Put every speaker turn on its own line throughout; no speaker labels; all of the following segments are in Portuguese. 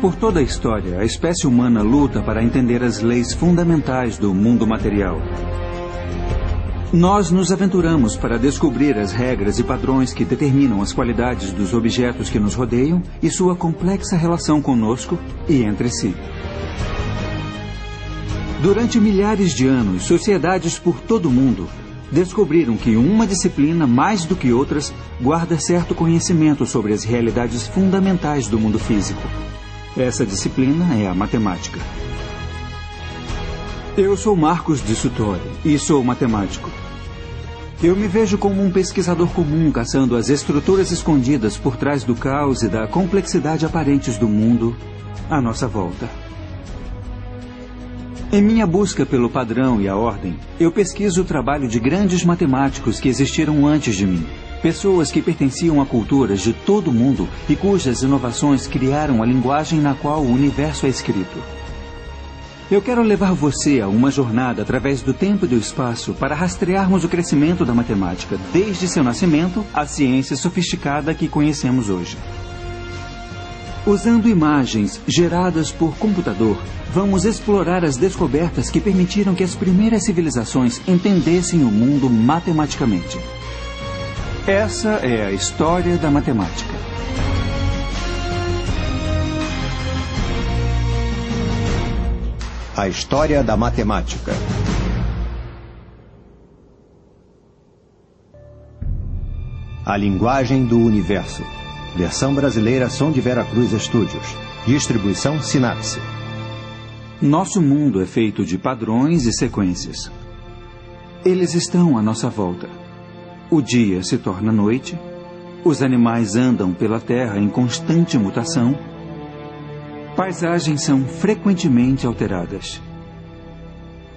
Por toda a história, a espécie humana luta para entender as leis fundamentais do mundo material. Nós nos aventuramos para descobrir as regras e padrões que determinam as qualidades dos objetos que nos rodeiam e sua complexa relação conosco e entre si. Durante milhares de anos, sociedades por todo o mundo descobriram que uma disciplina, mais do que outras, guarda certo conhecimento sobre as realidades fundamentais do mundo físico. Essa disciplina é a matemática. Eu sou Marcos de Suttori e sou matemático. Eu me vejo como um pesquisador comum caçando as estruturas escondidas por trás do caos e da complexidade aparentes do mundo à nossa volta. Em minha busca pelo padrão e a ordem, eu pesquiso o trabalho de grandes matemáticos que existiram antes de mim. Pessoas que pertenciam a culturas de todo o mundo e cujas inovações criaram a linguagem na qual o universo é escrito. Eu quero levar você a uma jornada através do tempo e do espaço para rastrearmos o crescimento da matemática, desde seu nascimento à ciência sofisticada que conhecemos hoje. Usando imagens geradas por computador, vamos explorar as descobertas que permitiram que as primeiras civilizações entendessem o mundo matematicamente. Essa é a história da matemática.
A história da matemática. A linguagem do universo. Versão brasileira Som de Vera Cruz Studios. Distribuição Sinapse.
Nosso mundo é feito de padrões e sequências. Eles estão à nossa volta. O dia se torna noite, os animais andam pela terra em constante mutação, paisagens são frequentemente alteradas.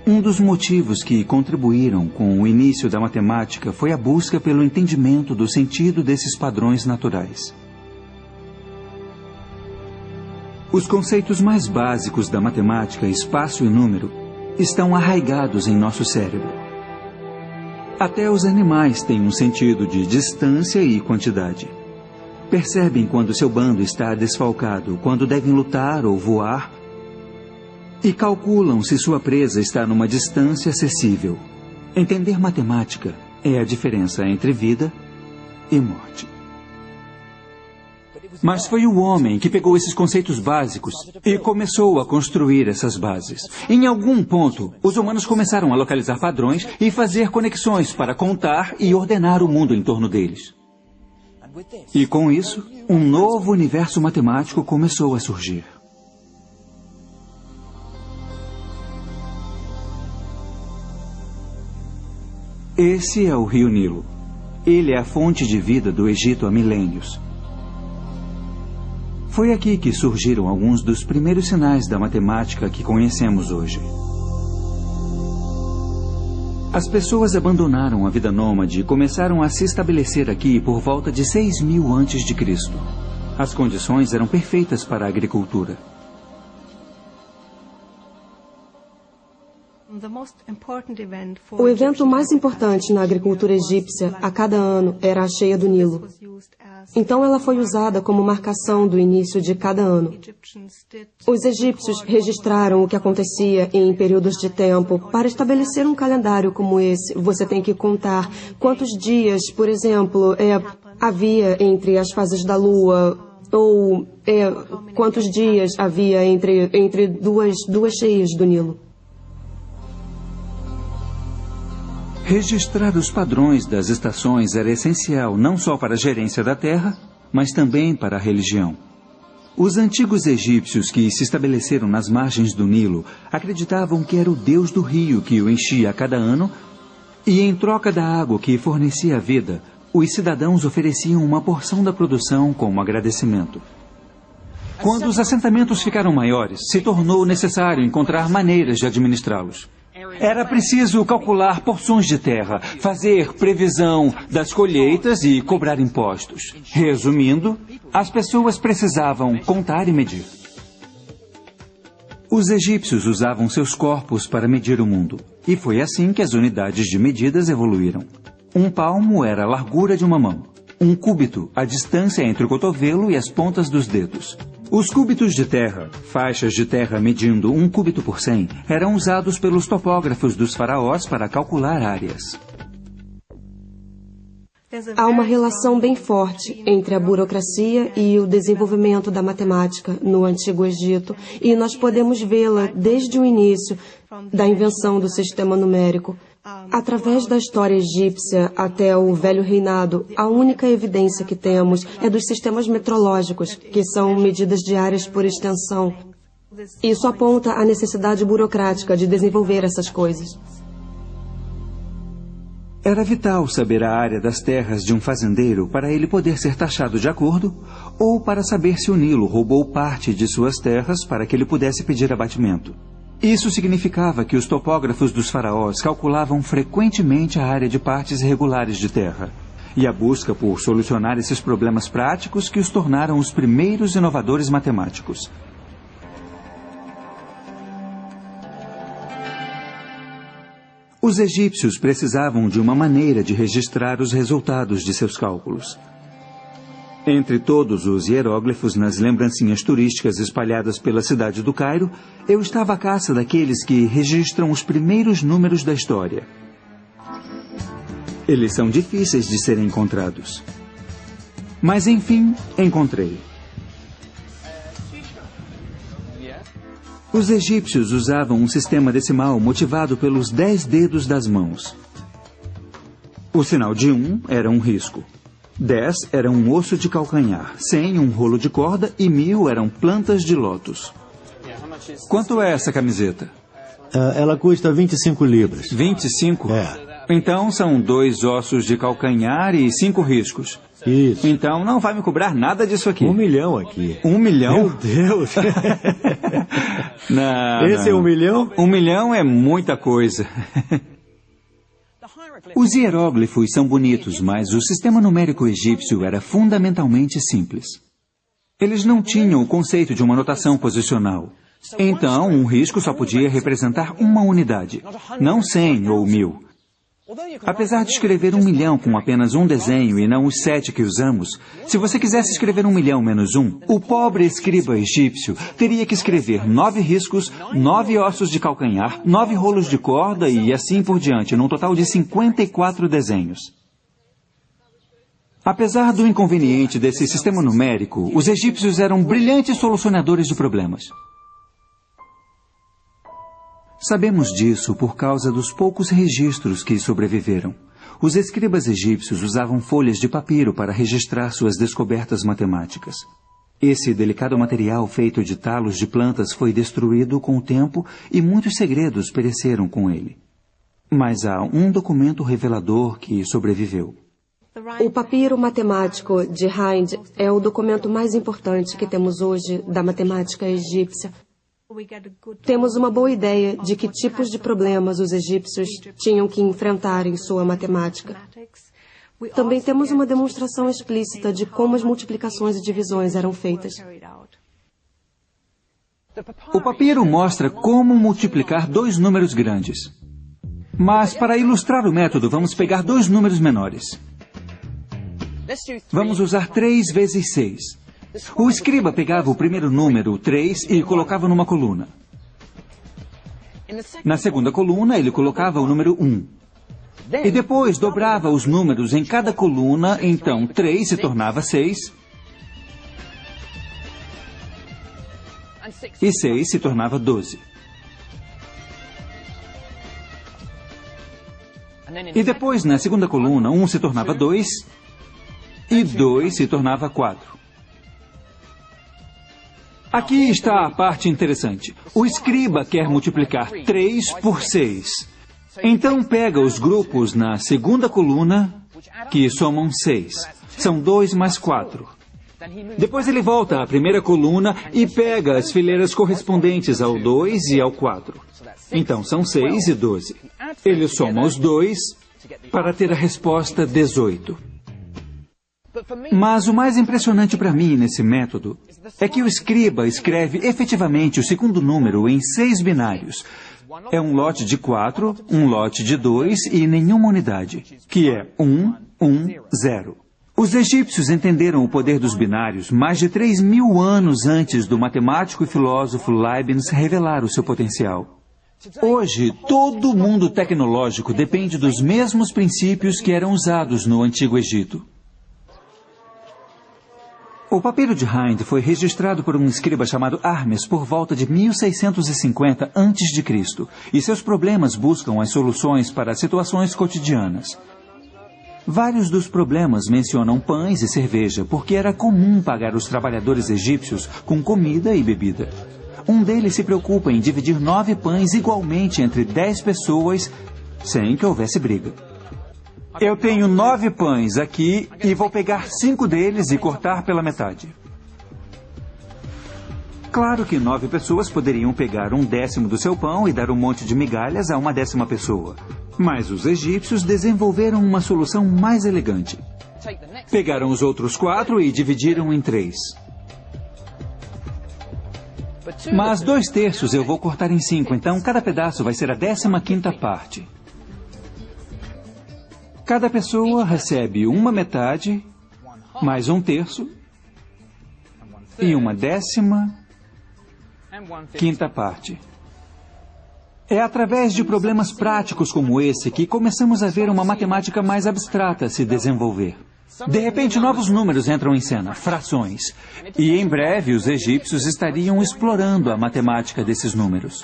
Um dos motivos que contribuíram com o início da matemática foi a busca pelo entendimento do sentido desses padrões naturais. Os conceitos mais básicos da matemática, espaço e número, estão arraigados em nosso cérebro. Até os animais têm um sentido de distância e quantidade. Percebem quando seu bando está desfalcado, quando devem lutar ou voar, e calculam se sua presa está numa distância acessível. Entender matemática é a diferença entre vida e morte. Mas foi o homem que pegou esses conceitos básicos e começou a construir essas bases. Em algum ponto, os humanos começaram a localizar padrões e fazer conexões para contar e ordenar o mundo em torno deles. E com isso, um novo universo matemático começou a surgir. Esse é o Rio Nilo. Ele é a fonte de vida do Egito há milênios. Foi aqui que surgiram alguns dos primeiros sinais da matemática que conhecemos hoje. As pessoas abandonaram a vida nômade e começaram a se estabelecer aqui por volta de 6.000 a.C. As condições eram perfeitas para a agricultura.
O evento mais importante na agricultura egípcia a cada ano era a cheia do Nilo. Então ela foi usada como marcação do início de cada ano. Os egípcios registraram o que acontecia em períodos de tempo. Para estabelecer um calendário como esse, você tem que contar quantos dias, por exemplo, havia entre as fases da lua, ou quantos dias havia entre duas cheias do Nilo.
Registrar os padrões das estações era essencial não só para a gerência da terra, mas também para a religião. Os antigos egípcios que se estabeleceram nas margens do Nilo acreditavam que era o deus do rio que o enchia a cada ano e, em troca da água que fornecia a vida, os cidadãos ofereciam uma porção da produção como agradecimento. Quando os assentamentos ficaram maiores, se tornou necessário encontrar maneiras de administrá-los. Era preciso calcular porções de terra, fazer previsão das colheitas e cobrar impostos. Resumindo, as pessoas precisavam contar e medir. Os egípcios usavam seus corpos para medir o mundo. E foi assim que as unidades de medidas evoluíram. Um palmo era a largura de uma mão. Um cúbito, a distância entre o cotovelo e as pontas dos dedos. Os cúbitos de terra, faixas de terra medindo 1 cúbito por 100, eram usados pelos topógrafos dos faraós para calcular áreas.
Há uma relação bem forte entre a burocracia e o desenvolvimento da matemática no Antigo Egito, e nós podemos vê-la desde o início da invenção do sistema numérico. Através da história egípcia até o Velho Reinado, a única evidência que temos é dos sistemas metrológicos, que são medidas de áreas por extensão. Isso aponta a necessidade burocrática de desenvolver essas coisas.
Era vital saber a área das terras de um fazendeiro para ele poder ser taxado de acordo, ou para saber se o Nilo roubou parte de suas terras para que ele pudesse pedir abatimento. Isso significava que os topógrafos dos faraós calculavam frequentemente a área de partes irregulares de terra, e a busca por solucionar esses problemas práticos que os tornaram os primeiros inovadores matemáticos. Os egípcios precisavam de uma maneira de registrar os resultados de seus cálculos. Entre todos os hieróglifos nas lembrancinhas turísticas espalhadas pela cidade do Cairo, eu estava à caça daqueles que registram os primeiros números da história. Eles são difíceis de serem encontrados. Mas, enfim, encontrei. Os egípcios usavam um sistema decimal motivado pelos 10 dedos das mãos. O sinal de 1 era um risco. 10 era um osso de calcanhar, 100 um rolo de corda e 1000 eram plantas de lótus. Quanto é essa camiseta?
Ela custa 25 libras.
25?
É.
Então são 2 ossos de calcanhar e 5 riscos.
Isso.
Então não vai me cobrar nada disso aqui.
1 milhão aqui.
1 milhão?
Meu Deus!
Não,
Esse
não.
é 1 milhão?
1 milhão é muita coisa. Os hieróglifos são bonitos, mas o sistema numérico egípcio era fundamentalmente simples. Eles não tinham o conceito de uma notação posicional. Então, um risco só podia representar uma unidade, não 100 ou 1000. Apesar de escrever 1 milhão com apenas um desenho e não os 7 que usamos, se você quisesse escrever 1 milhão menos 1, o pobre escriba egípcio teria que escrever 9 riscos, 9 ossos de calcanhar, 9 rolos de corda e assim por diante, num total de 54 desenhos. Apesar do inconveniente desse sistema numérico, os egípcios eram brilhantes solucionadores de problemas. Sabemos disso por causa dos poucos registros que sobreviveram. Os escribas egípcios usavam folhas de papiro para registrar suas descobertas matemáticas. Esse delicado material feito de talos de plantas foi destruído com o tempo e muitos segredos pereceram com ele. Mas há um documento revelador que sobreviveu.
O papiro matemático de Hind é o documento mais importante que temos hoje da matemática egípcia. Temos uma boa ideia de que tipos de problemas os egípcios tinham que enfrentar em sua matemática. Também temos uma demonstração explícita de como as multiplicações e divisões eram feitas.
O papiro mostra como multiplicar 2 números grandes. Mas, para ilustrar o método, vamos pegar 2 números menores. Vamos usar 3 vezes 6. O escriba pegava o primeiro número, 3, e colocava numa coluna. Na segunda coluna, ele colocava o número 1. E depois dobrava os números em cada coluna, então 3 se tornava 6. E 6 se tornava 12. E depois, na segunda coluna, 1 se tornava 2. E 2 se tornava 4. Aqui está a parte interessante. O escriba quer multiplicar 3 por 6. Então pega os grupos na segunda coluna, que somam 6. São 2 mais 4. Depois ele volta à primeira coluna e pega as fileiras correspondentes ao 2 e ao 4. Então são 6 e 12. Ele soma os 2 para ter a resposta 18. Mas o mais impressionante para mim nesse método é que o escriba escreve efetivamente o segundo número em 6 binários. É um lote de 4, um lote de 2 e nenhuma unidade, que é 1, 1, 0. Os egípcios entenderam o poder dos binários mais de 3.000 anos antes do matemático e filósofo Leibniz revelar o seu potencial. Hoje, todo o mundo tecnológico depende dos mesmos princípios que eram usados no Antigo Egito. O papiro de Hind foi registrado por um escriba chamado Hermes por volta de 1650 a.C., e seus problemas buscam as soluções para situações cotidianas. Vários dos problemas mencionam pães e cerveja, porque era comum pagar os trabalhadores egípcios com comida e bebida. Um deles se preocupa em dividir 9 pães igualmente entre 10 pessoas, sem que houvesse briga. Eu tenho 9 pães aqui e vou pegar 5 deles e cortar pela metade. Claro que 9 pessoas poderiam pegar 1/10 do seu pão e dar um monte de migalhas a uma 10ª pessoa. Mas os egípcios desenvolveram uma solução mais elegante. Pegaram os outros 4 e dividiram em 3. Mas 2/3 eu vou cortar em 5, então cada pedaço vai ser a 15ª parte. Cada pessoa recebe uma metade, mais 1/3 e uma 15ª parte. É através de problemas práticos como esse que começamos a ver uma matemática mais abstrata se desenvolver. De repente, novos números entram em cena, frações. E em breve, os egípcios estariam explorando a matemática desses números.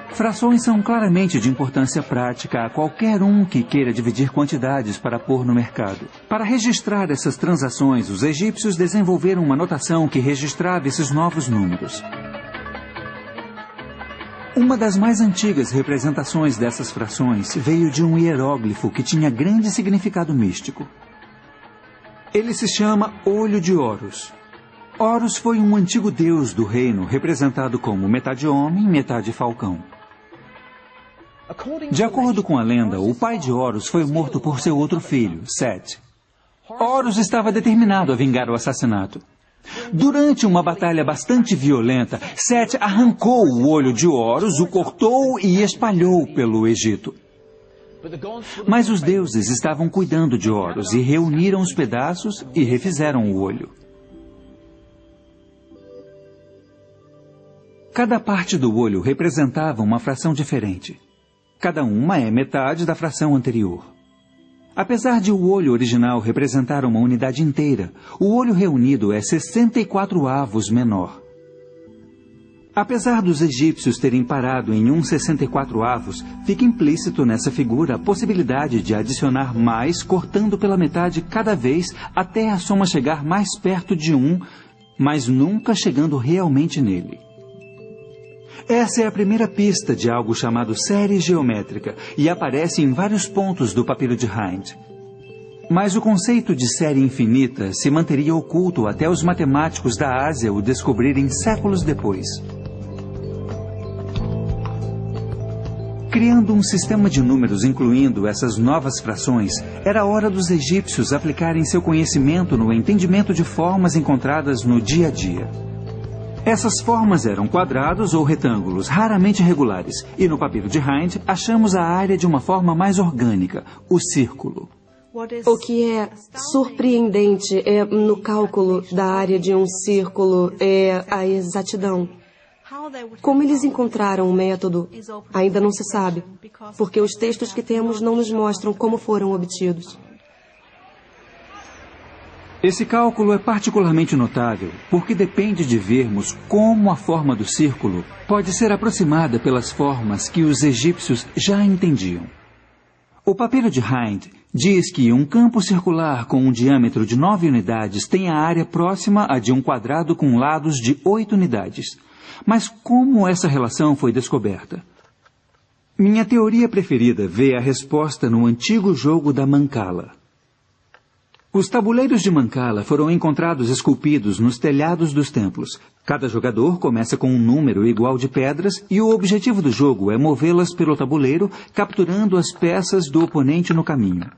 Frações são claramente de importância prática a qualquer um que queira dividir quantidades para pôr no mercado. Para registrar essas transações, os egípcios desenvolveram uma notação que registrava esses novos números. Uma das mais antigas representações dessas frações veio de um hieróglifo que tinha grande significado místico. Ele se chama Olho de Horus. Horus foi um antigo deus do reino, representado como metade homem, metade falcão. De acordo com a lenda, o pai de Horus foi morto por seu outro filho, Set. Horus estava determinado a vingar o assassinato. Durante uma batalha bastante violenta, Set arrancou o olho de Horus, o cortou e espalhou pelo Egito. Mas os deuses estavam cuidando de Horus e reuniram os pedaços e refizeram o olho. Cada parte do olho representava uma fração diferente. Cada uma é metade da fração anterior. Apesar de o olho original representar uma unidade inteira, o olho reunido é 64 avos menor. Apesar dos egípcios terem parado em 64 avos, fica implícito nessa figura a possibilidade de adicionar mais, cortando pela metade cada vez, até a soma chegar mais perto de 1, mas nunca chegando realmente nele. Essa é a primeira pista de algo chamado série geométrica e aparece em vários pontos do papiro de Hind. Mas o conceito de série infinita se manteria oculto até os matemáticos da Ásia o descobrirem séculos depois. Criando um sistema de números incluindo essas novas frações, era hora dos egípcios aplicarem seu conhecimento no entendimento de formas encontradas no dia a dia. Essas formas eram quadrados ou retângulos, raramente regulares, e no papiro de Hind achamos a área de uma forma mais orgânica, o círculo.
O que é surpreendente no cálculo da área de um círculo é a exatidão. Como eles encontraram o método, ainda não se sabe, porque os textos que temos não nos mostram como foram obtidos.
Esse cálculo é particularmente notável porque depende de vermos como a forma do círculo pode ser aproximada pelas formas que os egípcios já entendiam. O papiro de Hind diz que um campo circular com um diâmetro de 9 unidades tem a área próxima a de um quadrado com lados de 8 unidades. Mas como essa relação foi descoberta? Minha teoria preferida vê a resposta no antigo jogo da Mancala. Os tabuleiros de Mancala foram encontrados esculpidos nos telhados dos templos. Cada jogador começa com um número igual de pedras e o objetivo do jogo é movê-las pelo tabuleiro, capturando as peças do oponente no caminho.